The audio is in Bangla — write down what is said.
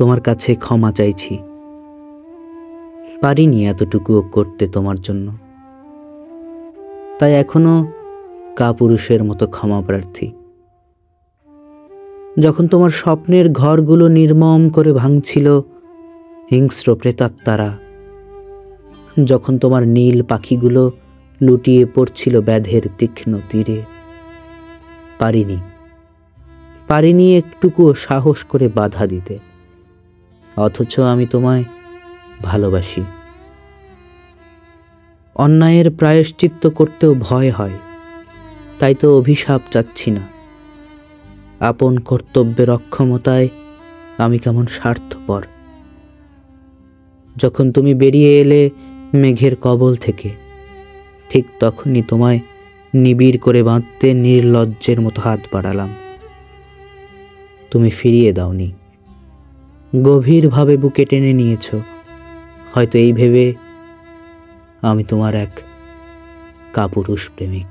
তোমার কাছে ক্ষমা চাইছি। পারিনি এতটুকুও করতে তোমার জন্য, তাই এখনো কাপুরুষের মতো ক্ষমা প্রার্থী। যখন তোমার স্বপ্নের ঘরগুলো নির্মম করে ভাঙছিল হিংস্র প্রেতাত্মারা, যখন তোমার নীল পাখিগুলো লুটিয়ে পড়ছিল ব্যাধের তীক্ষ্ণ তীরে, পারিনি একটুকুও সাহস করে বাধা দিতে। অথচ আমি তোমায় ভালোবাসি। অন্যায়ের প্রায়শ্চিত্ত করতেও ভয় হয়, তাই তো অভিশাপ চাচ্ছি না। আপন কর্তব্যের অক্ষমতায় আমি কেমন স্বার্থপর। যখন তুমি বেরিয়ে এলে মেঘের কবল থেকে, ঠিক তখনই তোমায় নিবিড় করে বাঁধতে নির্লজ্জের মতো হাত বাড়ালাম। তুমি ফিরিয়ে দাওনি, গভীরভাবে বুকে টেনে নিয়েছ, হয়তো এই ভেবে আমি তোমার এক কাপুরুষ প্রেমিক।